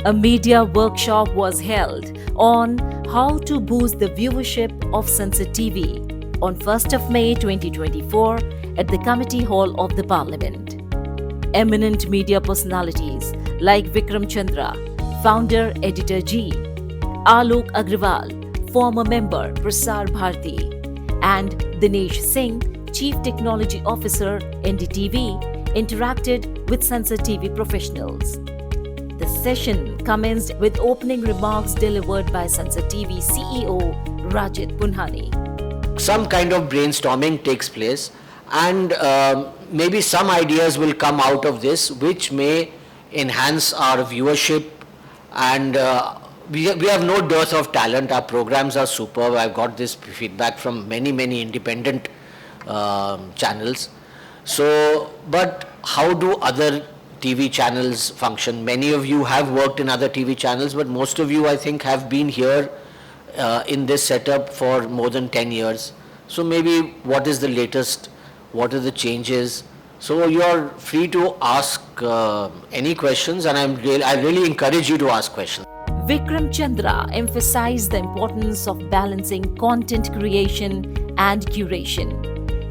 A media workshop was held on how to boost the viewership of Sunset TV on 1st of May 2024 at the Committee Hall of the Parliament. Eminent media personalities like Vikram Chandra, founder Editor G, Alok Agrawal, former member Prasar Bharati, and Dinesh Singh, Chief Technology Officer NDTV, interacted with Sunset TV professionals. The session commenced with opening remarks delivered by Sunset TV CEO Rajit Punhani. Some kind of brainstorming takes place, and maybe some ideas will come out of this which may enhance our viewership, and we have no dearth of talent. Our programs are superb. I've got this feedback from many independent channels. So, but how do other TV channels function? Many of you have worked in other TV channels, but most of you, I think, have been here in this setup for more than 10 years. So maybe what is the latest? What are the changes? So you're free to ask any questions, and I really encourage you to ask questions. Vikram Chandra emphasized the importance of balancing content creation and curation.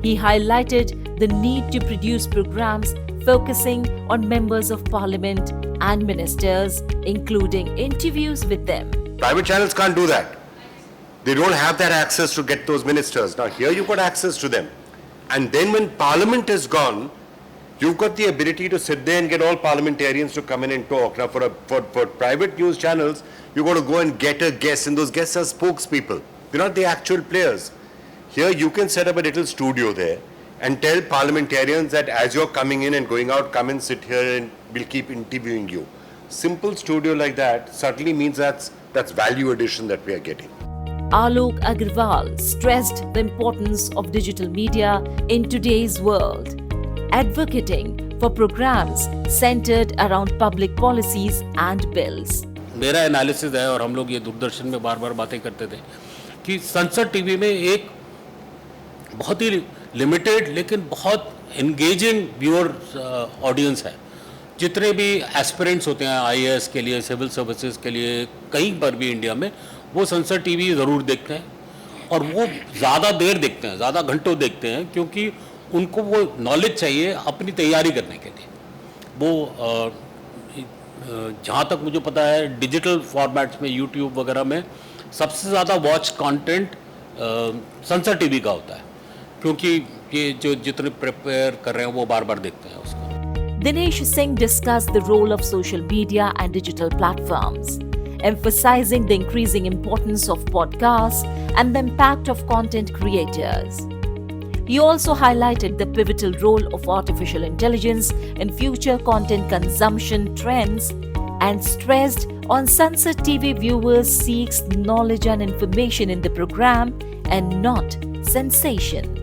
He highlighted the need to produce programs focusing on members of parliament and ministers, including interviews with them. Private channels can't do that. They don't have that access to get those ministers. Now here you've got access to them. And then when parliament is gone, you've got the ability to sit there and get all parliamentarians to come in and talk. Now for private news channels, you've got to go and get a guest, and those guests are spokespeople. They're not the actual players. Here you can set up a little studio there and tell parliamentarians that as you're coming in and going out, come and sit here and we'll keep interviewing you. Simple studio like that certainly means that's value addition that we are getting. Alok Agrawal stressed the importance of digital media in today's world, advocating for programs centered around public policies and bills. मेरा analysis है, और हम लोग ये दूरदर्शन में बार-बार बातें करते थे कि संसद टीवी में एक बहुत ही लिमिटेड लेकिन बहुत एंगेजिंग व्यूअर ऑडियंस है. जितने भी एस्पिरेंट्स होते हैं आईएएस के लिए, सिविल सर्विसेज के लिए, कहीं पर भी इंडिया में, वो संसद टीवी ज़रूर देखते हैं, और वो ज़्यादा देर देखते हैं, ज़्यादा घंटों देखते हैं, क्योंकि उनको वो नॉलेज चाहिए अपनी तैयारी करने के लिए. वो जहाँ तक मुझे पता है डिजिटल फॉर्मेट्स में, यूट्यूब वगैरह में सबसे ज़्यादा वॉच कंटेंट संसद टीवी का होता है, क्योंकि ये जो जितने प्रिपेयर कर रहे हैं वो बार-बार देखते हैं उसको. Dinesh Singh discussed the role of social media and digital platforms, emphasizing the increasing importance of podcasts and the impact of content creators. He also highlighted the pivotal role of artificial intelligence in future content consumption trends and stressed on Sunset TV viewers seeks knowledge and information in the program and not sensation.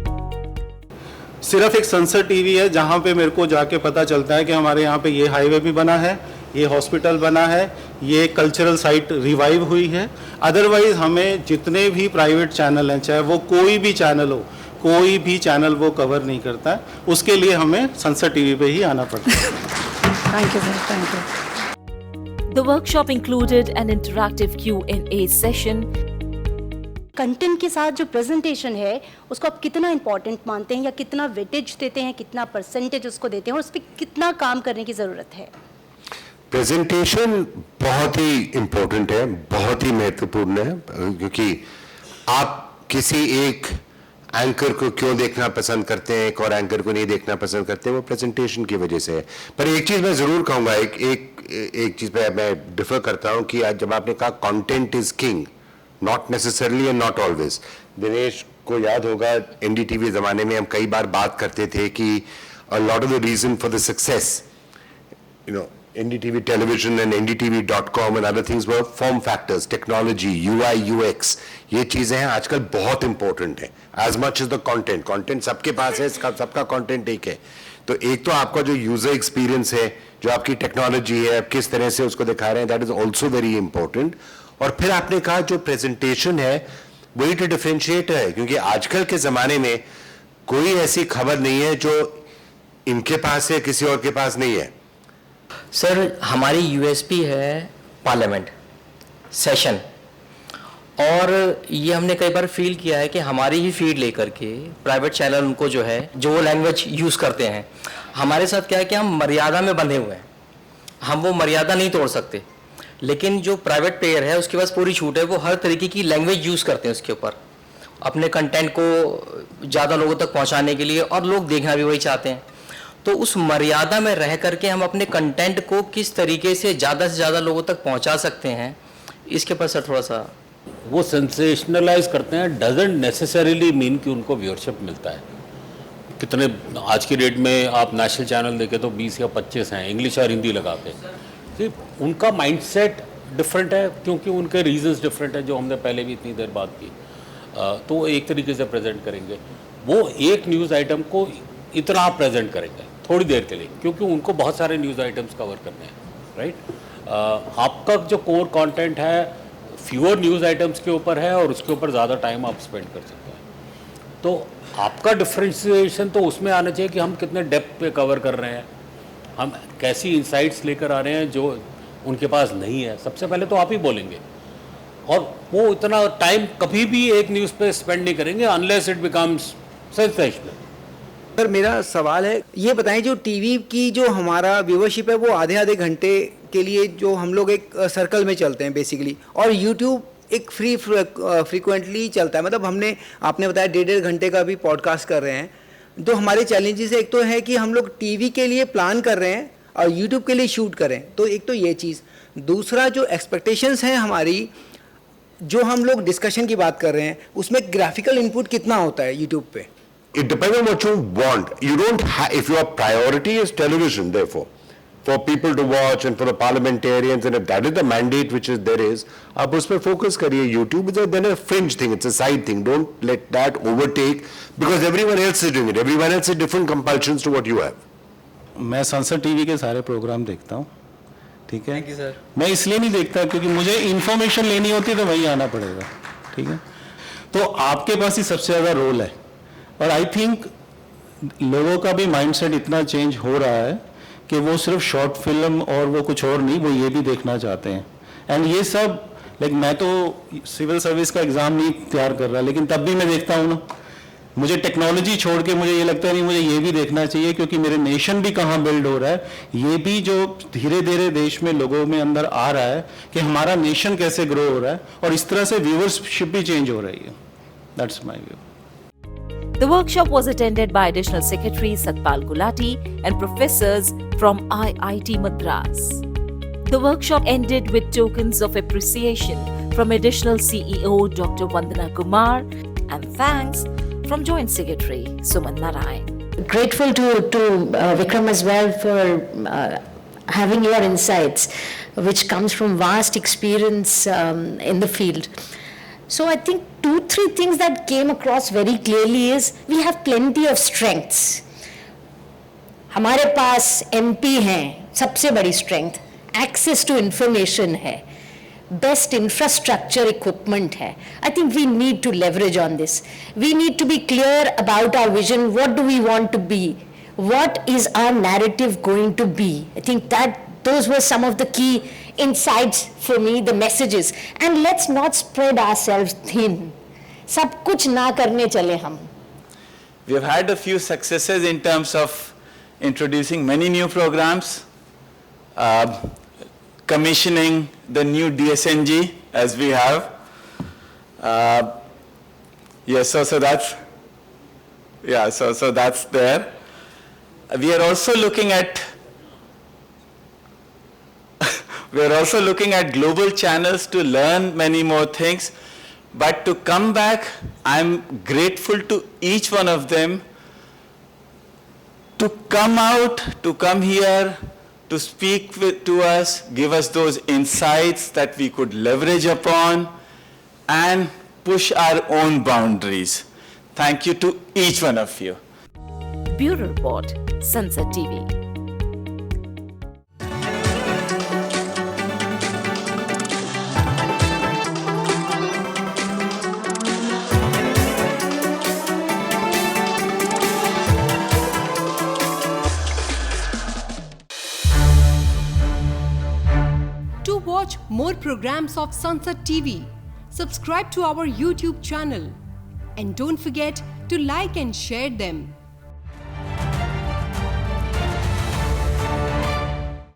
सिर्फ एक संसद TV है जहाँ पे मेरे को जाके पता चलता है कि हमारे यहाँ पे ये हाईवे भी बना है, ये हॉस्पिटल बना है, ये कल्चरल साइट रिवाइव हुई है. अदरवाइज हमें जितने भी प्राइवेट चैनल हैं, चाहे वो कोई भी चैनल हो, कोई भी चैनल वो कवर नहीं करता है. उसके लिए हमें संसद टीवी पे ही आना पड़ता है. Thank you sir, thank you. The workshop included an interactive Q&A session. Content के साथ जो प्रेजेंटेशन है उसको आप कितना इंपॉर्टेंट मानते हैं, या कितना वेटेज देते हैं, कितना परसेंटेज उसको देते हैं, और उस पर कितना काम करने की ज़रूरत है? प्रेजेंटेशन बहुत ही इम्पोर्टेंट है, बहुत ही महत्वपूर्ण है, क्योंकि आप किसी एक एंकर को क्यों देखना पसंद करते हैं, एक और एंकर को नहीं देखना पसंद करते हैं, वो प्रेजेंटेशन की वजह से है. पर एक चीज़ मैं ज़रूर कहूँगा, एक चीज़ पे मैं डिफर करता हूँ कि आज जब आपने कहा content is king, not necessarily and not always. Dinesh को याद होगा एनडीटीवी ज़माने में हम कई बार बात करते थे कि a lot of the reason for the success, you know, NDTV television and NDTV.com and other things were form factors, technology, UI, UX. ये चीज़ें हैं आजकल बहुत important है. As much as the content, content सबके पास है, सबका content एक है. तो एक तो आपका जो user experience है, जो आपकी technology है, आप किस तरह से उसको दिखा रहे हैं, that is also very important. और फिर आपने कहा जो presentation है, वही to differentiate है, क्योंकि आजकल के ज़माने में कोई ऐसी खबर नहीं है जो इनके पास है, किसी और के पास नहीं है. सर, हमारी यूएसपी है पार्लियामेंट सेशन, और ये हमने कई बार फील किया है कि हमारी ही फीड लेकर के प्राइवेट चैनल उनको जो है जो वो लैंग्वेज यूज़ करते हैं, हमारे साथ क्या है कि हम मर्यादा में बंधे हुए हैं, हम वो मर्यादा नहीं तोड़ सकते। लेकिन जो प्राइवेट प्लेयर है उसके पास पूरी छूट है, वो हर तरीके की लैंग्वेज यूज़ करते हैं उसके ऊपर अपने कंटेंट को ज़्यादा लोगों तक पहुंचाने के लिए, और लोग देखना भी वही चाहते हैं। तो उस मर्यादा में रह करके हम अपने कंटेंट को किस तरीके से ज़्यादा लोगों तक पहुंचा सकते हैं, इसके ऊपर सर थोड़ा सा। वो सेंसेशनलाइज करते हैं, डजंट नेसेसरीली मीन कि उनको व्यूअरशिप मिलता है। कितने आज की डेट में आप नेशनल चैनल देखें तो 20 या 25 हैं, इंग्लिश और हिंदी लगा के। सिर्फ उनका माइंडसेट डिफरेंट है, क्योंकि उनके रीजंस डिफरेंट है, जो हमने पहले भी इतनी देर बात की। तो वो एक तरीके से प्रेजेंट करेंगे, वो एक न्यूज़ आइटम को इतना प्रेजेंट करेंगे थोड़ी देर के लिए, क्योंकि उनको बहुत सारे न्यूज़ आइटम्स कवर करने हैं, राइट। आपका जो कोर कंटेंट है फ्यूअर न्यूज़ आइटम्स के ऊपर है, और उसके ऊपर ज़्यादा टाइम आप स्पेंड कर सकते हैं। तो आपका डिफ्रेंशिएशन तो उसमें आना चाहिए कि हम कितने डेप्थ पे कवर कर रहे हैं, हम कैसी इंसाइट्स लेकर आ रहे हैं जो उनके पास नहीं है। सबसे पहले तो आप ही बोलेंगे, और वो इतना टाइम कभी भी एक न्यूज़ पे स्पेंड नहीं करेंगे unless it becomes sensational. Sir मेरा सवाल है, ये बताएं जो टीवी की जो हमारा व्यूवरशिप है वो आधे घंटे के लिए जो हम लोग एक सर्कल में चलते हैं बेसिकली, और यूट्यूब एक फ्रीक्वेंटली चलता है, मतलब आपने बताया 1.5 घंटे का भी पॉडकास्ट कर रहे हैं। तो हमारे चैलेंजेस एक तो है कि हम लोग टीवी के लिए प्लान कर रहे हैं और यूट्यूब के लिए शूट करें, तो एक तो ये चीज़। दूसरा जो एक्सपेक्टेशंस हैं हमारी, जो हम लोग डिस्कशन की बात कर रहे हैं, उसमें ग्राफिकल इनपुट कितना होता है यूट्यूब पे? It depends on what you want. You don't have, if your priority is television, therefore, for people to watch and for the parliamentarians, and if that is the mandate which is there is, आप उस पर focus करिए. YouTube is then a fringe thing, it's a side thing. Don't let that overtake, because everyone else is doing it. Everyone else has different compulsions to what you have. मैं संसद TV के सारे programme देखता हूँ, ठीक है। Thank you sir. मैं इसलिए नहीं देखता क्योंकि मुझे इन्फॉर्मेशन लेनी होती है तो वहीं आना पड़ेगा, ठीक है। तो आपके पास ही सबसे ज़्यादा रोल है, और आई थिंक लोगों का भी माइंडसेट इतना चेंज हो रहा है कि वो सिर्फ शॉर्ट फिल्म और वो कुछ और नहीं, वो ये भी देखना चाहते हैं। एंड ये सब मैं तो सिविल सर्विस का एग्ज़ाम नहीं तैयार कर रहा, लेकिन तब भी मैं देखता हूँ ना, मुझे टेक्नोलॉजी छोड़ के मुझे ये लगता है नहीं, मुझे ये भी देखना चाहिए, क्योंकि मेरे नेशन भी कहाँ बिल्ड हो रहा है, ये भी जो धीरे धीरे देश में लोगों में अंदर आ रहा है कि हमारा नेशन कैसे ग्रो हो रहा है, और इस तरह से व्यूअरशिप भी चेंज हो रही है। That's my view. The workshop was attended by Additional Secretary Satpal Gulati and professors from IIT Madras. The workshop ended with tokens of appreciation from Additional CEO Dr. Vandana Kumar and thanks from Joint Secretary Suman Narayan. Grateful to Vikram as well for having your insights, which comes from vast experience in the field. So I think 2-3 things that came across very clearly is we have plenty of strengths. हमारे पास MP हैं, सबसे बड़ी strength, access to information है, best infrastructure equipment है. I think we need to leverage on this. We need to be clear about our vision. What do we want to be? What is our narrative going to be? I think that those were some of the key insights for me, the messages. And let's not spread ourselves thin. सब कुछ ना करने चले हम. We have had a few successes in terms of introducing many new programs, commissioning the new DSNG as we have. Yes, so that's, yeah, so that's there. We are also looking at global channels to learn many more things. But to come back, I'm grateful to each one of them to come out, to come here, to speak to us, give us those insights that we could leverage upon and push our own boundaries. Thank you to each one of you. Bureau Report, Sunset TV. To watch watch more programs of Sunset TV, subscribe to our YouTube channel and don't forget to like and share them.